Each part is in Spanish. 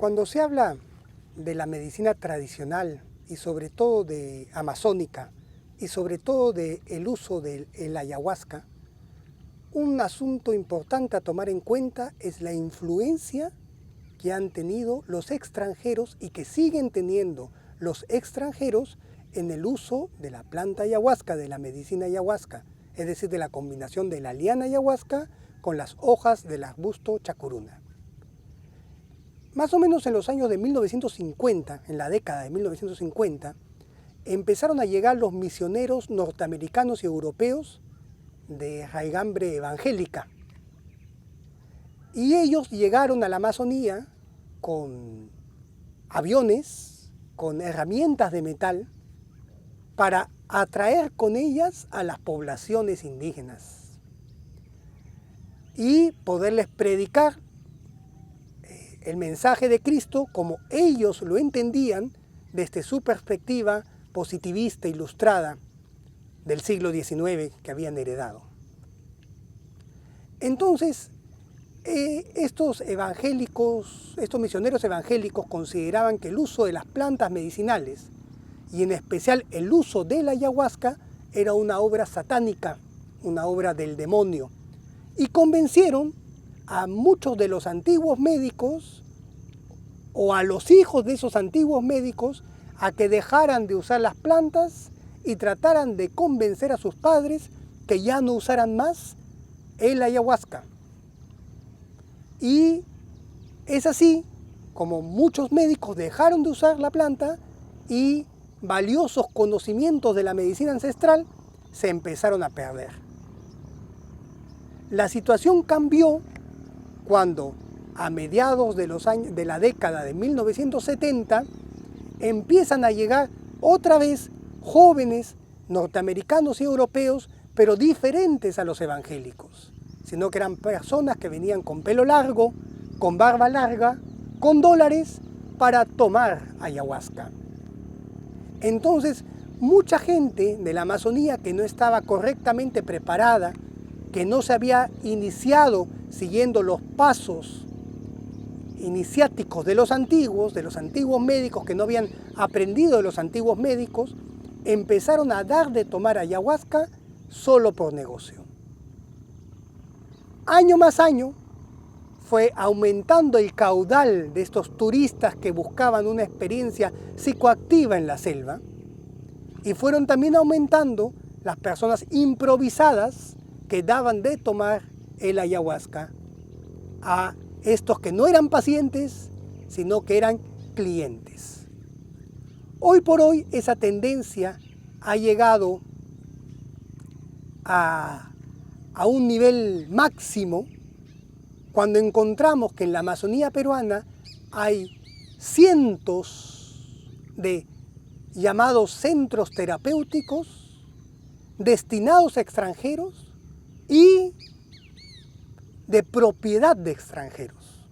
Cuando se habla de la medicina tradicional y sobre todo de amazónica y sobre todo del uso del ayahuasca, un asunto importante a tomar en cuenta es la influencia que han tenido los extranjeros y que siguen teniendo los extranjeros en el uso de la planta ayahuasca, de la medicina ayahuasca, es decir, de la combinación de la liana ayahuasca con las hojas del arbusto chacuruna. Más o menos en los años de 1950, en la década de 1950, empezaron a llegar los misioneros norteamericanos y europeos de raigambre evangélica. Y ellos llegaron a la Amazonía con aviones, con herramientas de metal, para atraer con ellas a las poblaciones indígenas y poderles predicar el mensaje de Cristo como ellos lo entendían desde su perspectiva positivista ilustrada del siglo XIX que habían heredado. Entonces, estos misioneros evangélicos consideraban que el uso de las plantas medicinales y en especial el uso de la ayahuasca era una obra satánica, una obra del demonio, y convencieron a muchos de los antiguos médicos o a los hijos de esos antiguos médicos a que dejaran de usar las plantas y trataran de convencer a sus padres que ya no usaran más el ayahuasca. Y es así como muchos médicos dejaron de usar la planta y valiosos conocimientos de la medicina ancestral se empezaron a perder. La situación cambió cuando a mediados de la década de 1970 empiezan a llegar otra vez jóvenes norteamericanos y europeos, pero diferentes a los evangélicos, sino que eran personas que venían con pelo largo, con barba larga, con dólares para tomar ayahuasca. Entonces, mucha gente de la Amazonía que no estaba correctamente preparada, que no se había iniciado siguiendo los pasos iniciáticos de los antiguos médicos que no habían aprendido de los antiguos médicos, empezaron a dar de tomar ayahuasca solo por negocio. Año más año fue aumentando el caudal de estos turistas que buscaban una experiencia psicoactiva en la selva y fueron también aumentando las personas improvisadas que daban de tomar el ayahuasca a estos que no eran pacientes, sino que eran clientes. Hoy por hoy esa tendencia ha llegado a un nivel máximo cuando encontramos que en la Amazonía peruana hay cientos de llamados centros terapéuticos destinados a extranjeros y de propiedad de extranjeros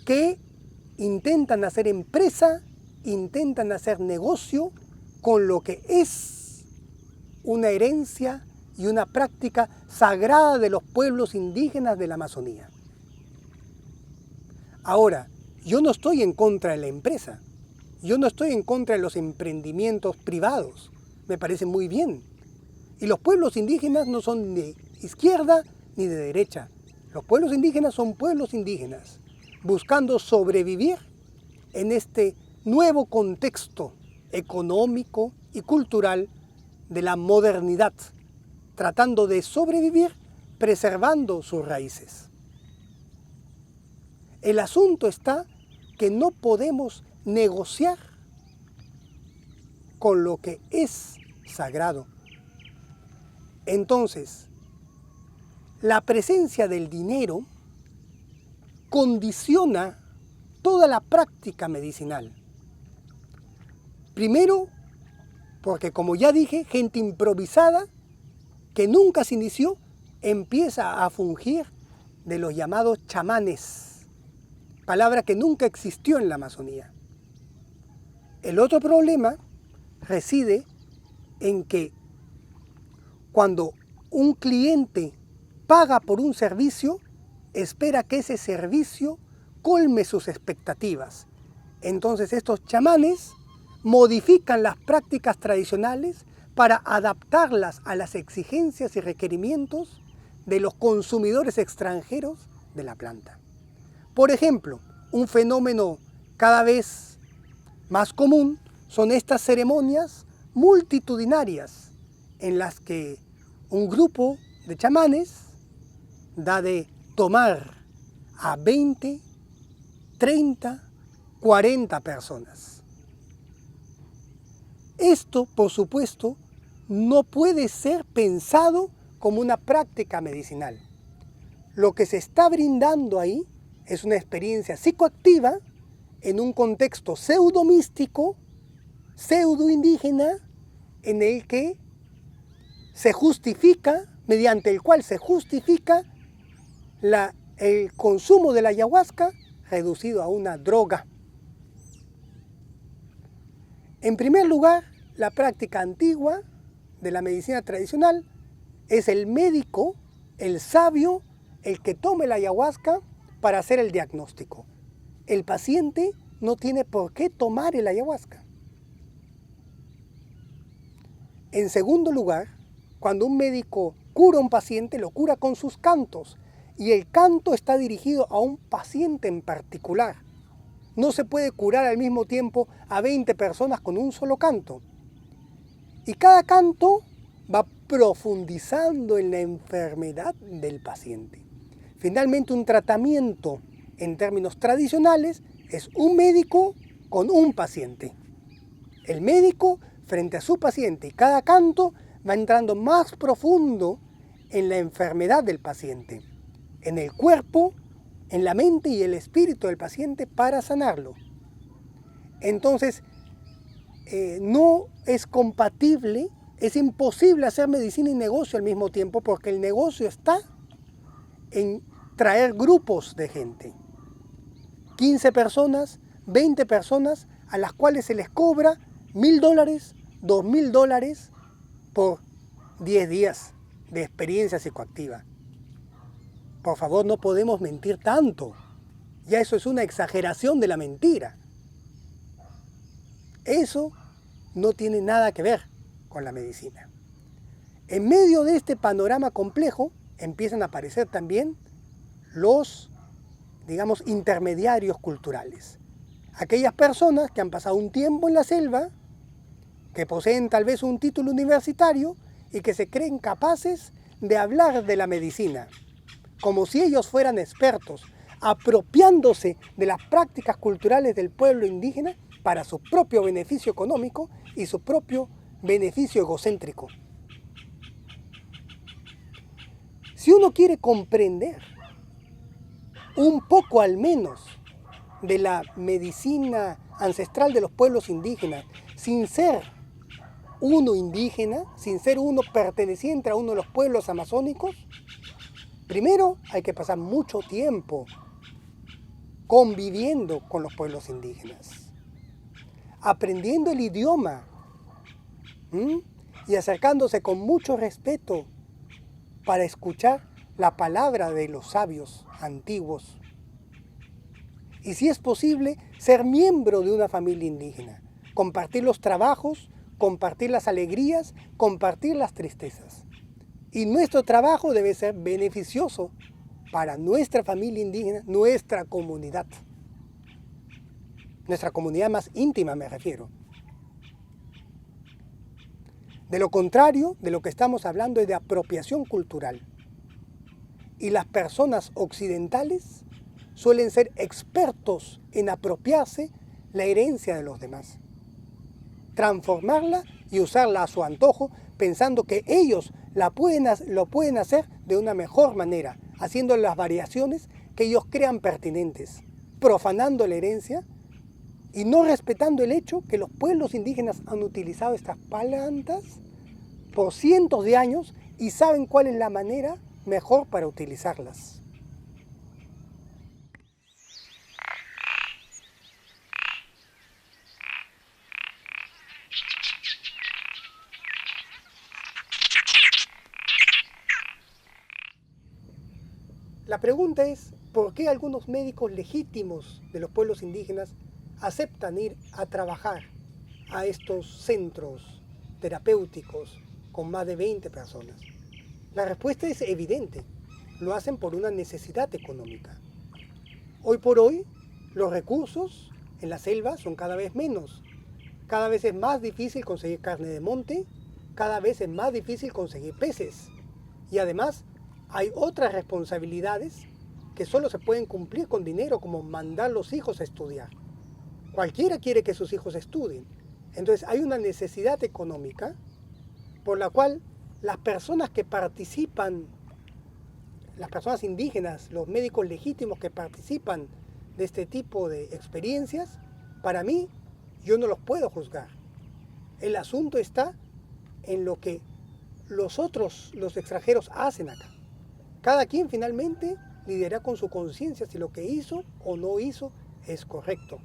que intentan hacer empresa, intentan hacer negocio con lo que es una herencia y una práctica sagrada de los pueblos indígenas de la Amazonía. Ahora, yo no estoy en contra de la empresa, yo no estoy en contra de los emprendimientos privados, me parece muy bien. Y los pueblos indígenas no son de izquierda ni de derecha. Los pueblos indígenas son pueblos indígenas, buscando sobrevivir en este nuevo contexto económico y cultural de la modernidad, tratando de sobrevivir preservando sus raíces. El asunto está que no podemos negociar con lo que es sagrado. Entonces, la presencia del dinero condiciona toda la práctica medicinal. Primero, porque como ya dije, gente improvisada que nunca se inició empieza a fungir de los llamados chamanes, palabra que nunca existió en la Amazonía. El otro problema reside en que cuando un cliente paga por un servicio, espera que ese servicio colme sus expectativas. Entonces estos chamanes modifican las prácticas tradicionales para adaptarlas a las exigencias y requerimientos de los consumidores extranjeros de la planta. Por ejemplo, un fenómeno cada vez más común son estas ceremonias multitudinarias en las que un grupo de chamanes da de tomar a 20, 30, 40 personas. Esto, por supuesto, no puede ser pensado como una práctica medicinal. Lo que se está brindando ahí es una experiencia psicoactiva en un contexto pseudo-místico, pseudo-indígena, en el que se justifica, mediante el cual se justifica el consumo de la ayahuasca reducido a una droga. En primer lugar, la práctica antigua de la medicina tradicional es el médico, el sabio, el que tome la ayahuasca para hacer el diagnóstico. El paciente no tiene por qué tomar el ayahuasca. En segundo lugar, cuando un médico cura a un paciente, lo cura con sus cantos, y el canto está dirigido a un paciente en particular. No se puede curar al mismo tiempo a 20 personas con un solo canto. Y cada canto va profundizando en la enfermedad del paciente. Finalmente, un tratamiento en términos tradicionales es un médico con un paciente. El médico frente a su paciente, y cada canto va entrando más profundo en la enfermedad del paciente, en el cuerpo, en la mente y el espíritu del paciente para sanarlo. Entonces, no es compatible, es imposible hacer medicina y negocio al mismo tiempo, porque el negocio está en traer grupos de gente. 15 personas, 20 personas a las cuales se les cobra $1,000, $2,000 por 10 días de experiencia psicoactiva. Por favor, no podemos mentir tanto. Ya eso es una exageración de la mentira. Eso no tiene nada que ver con la medicina. En medio de este panorama complejo empiezan a aparecer también los, intermediarios culturales. Aquellas personas que han pasado un tiempo en la selva, que poseen tal vez un título universitario y que se creen capaces de hablar de la medicina, como si ellos fueran expertos, apropiándose de las prácticas culturales del pueblo indígena para su propio beneficio económico y su propio beneficio egocéntrico. Si uno quiere comprender un poco al menos de la medicina ancestral de los pueblos indígenas, sin ser uno indígena, sin ser uno perteneciente a uno de los pueblos amazónicos, primero hay que pasar mucho tiempo conviviendo con los pueblos indígenas, aprendiendo el idioma y acercándose con mucho respeto para escuchar la palabra de los sabios antiguos. Y si es posible, ser miembro de una familia indígena, compartir los trabajos, compartir las alegrías, compartir las tristezas. Y nuestro trabajo debe ser beneficioso para nuestra familia indígena, nuestra comunidad más íntima me refiero. De lo contrario, de lo que estamos hablando es de apropiación cultural. Y las personas occidentales suelen ser expertos en apropiarse la herencia de los demás, transformarla y usarla a su antojo, pensando que ellos lo pueden hacer de una mejor manera, haciendo las variaciones que ellos crean pertinentes, profanando la herencia y no respetando el hecho que los pueblos indígenas han utilizado estas plantas por cientos de años y saben cuál es la manera mejor para utilizarlas. La pregunta es, ¿Por qué algunos médicos legítimos de los pueblos indígenas aceptan ir a trabajar a estos centros terapéuticos con más de 20 personas? La respuesta es evidente. Lo hacen por una necesidad económica. Hoy por hoy, los recursos en la selva son cada vez menos. Cada vez es más difícil conseguir carne de monte, cada vez es más difícil conseguir peces. Y además, hay otras responsabilidades que solo se pueden cumplir con dinero, como mandar a los hijos a estudiar. Cualquiera quiere que sus hijos estudien. Entonces hay una necesidad económica por la cual las personas que participan, las personas indígenas, los médicos legítimos que participan de este tipo de experiencias, para mí, yo no los puedo juzgar. El asunto está en lo que los extranjeros hacen acá. Cada quien finalmente lidiará con su conciencia si lo que hizo o no hizo es correcto.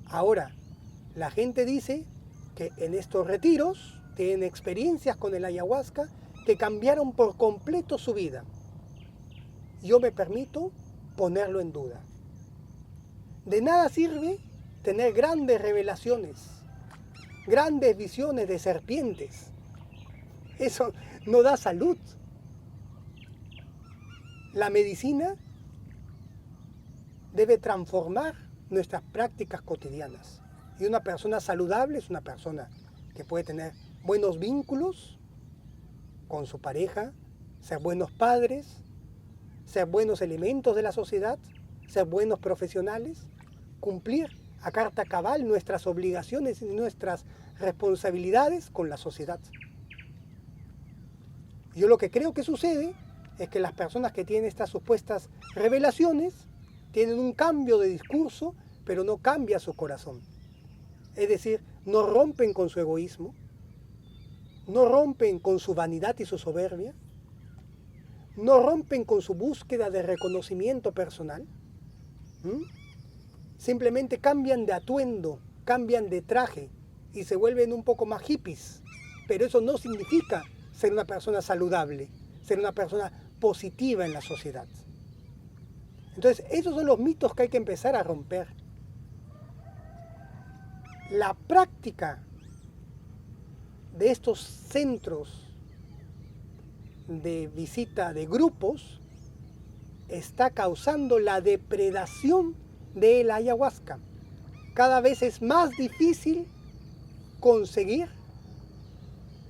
Ahora, la gente dice que en estos retiros tienen experiencias con el ayahuasca que cambiaron por completo su vida. Yo me permito ponerlo en duda. De nada sirve tener grandes revelaciones, grandes visiones de serpientes. Eso no da salud. La medicina debe transformar nuestras prácticas cotidianas. Y una persona saludable es una persona que puede tener buenos vínculos con su pareja, ser buenos padres, ser buenos elementos de la sociedad, ser buenos profesionales, cumplir a carta cabal nuestras obligaciones y nuestras responsabilidades con la sociedad. Yo lo que creo que sucede es que las personas que tienen estas supuestas revelaciones tienen un cambio de discurso, pero no cambia su corazón. Es decir, no rompen con su egoísmo, no rompen con su vanidad y su soberbia, no rompen con su búsqueda de reconocimiento personal. Simplemente cambian de atuendo, cambian de traje y se vuelven un poco más hippies. Pero eso no significa ser una persona saludable, ser una persona positiva en la sociedad. Entonces, esos son los mitos que hay que empezar a romper. La práctica de estos centros de visita de grupos está causando la depredación de la ayahuasca. Cada vez es más difícil conseguir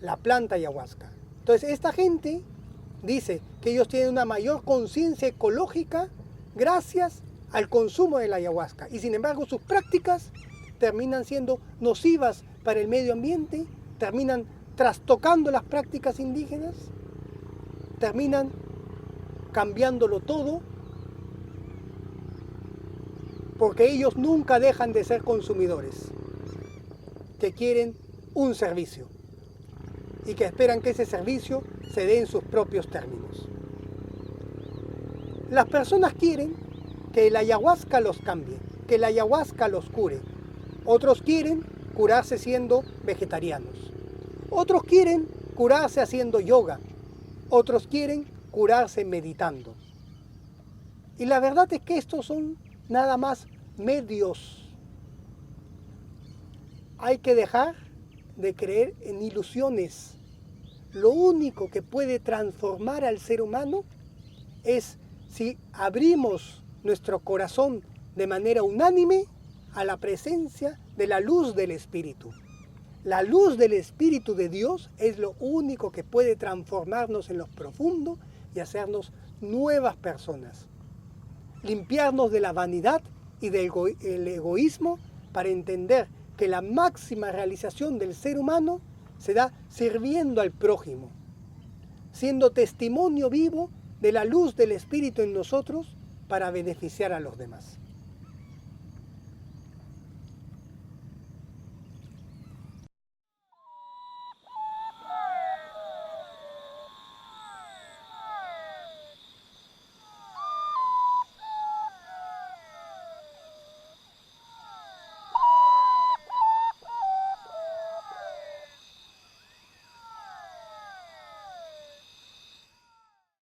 la planta ayahuasca. Entonces, esta gente dice que ellos tienen una mayor conciencia ecológica gracias al consumo de la ayahuasca. Y sin embargo, sus prácticas terminan siendo nocivas para el medio ambiente, terminan trastocando las prácticas indígenas, terminan cambiándolo todo, porque ellos nunca dejan de ser consumidores, que quieren un servicio y que esperan que ese servicio se dé en sus propios términos. Las personas quieren que el ayahuasca los cambie, que el ayahuasca los cure. Otros quieren curarse siendo vegetarianos. Otros quieren curarse haciendo yoga. Otros quieren curarse meditando. Y la verdad es que estos son nada más medios. Hay que dejar de creer en ilusiones. Lo único que puede transformar al ser humano es si abrimos nuestro corazón de manera unánime a la presencia de la luz del Espíritu. La luz del Espíritu de Dios es lo único que puede transformarnos en lo profundo y hacernos nuevas personas. Limpiarnos de la vanidad y del egoísmo para entender que la máxima realización del ser humano se da sirviendo al prójimo, siendo testimonio vivo de la luz del Espíritu en nosotros para beneficiar a los demás.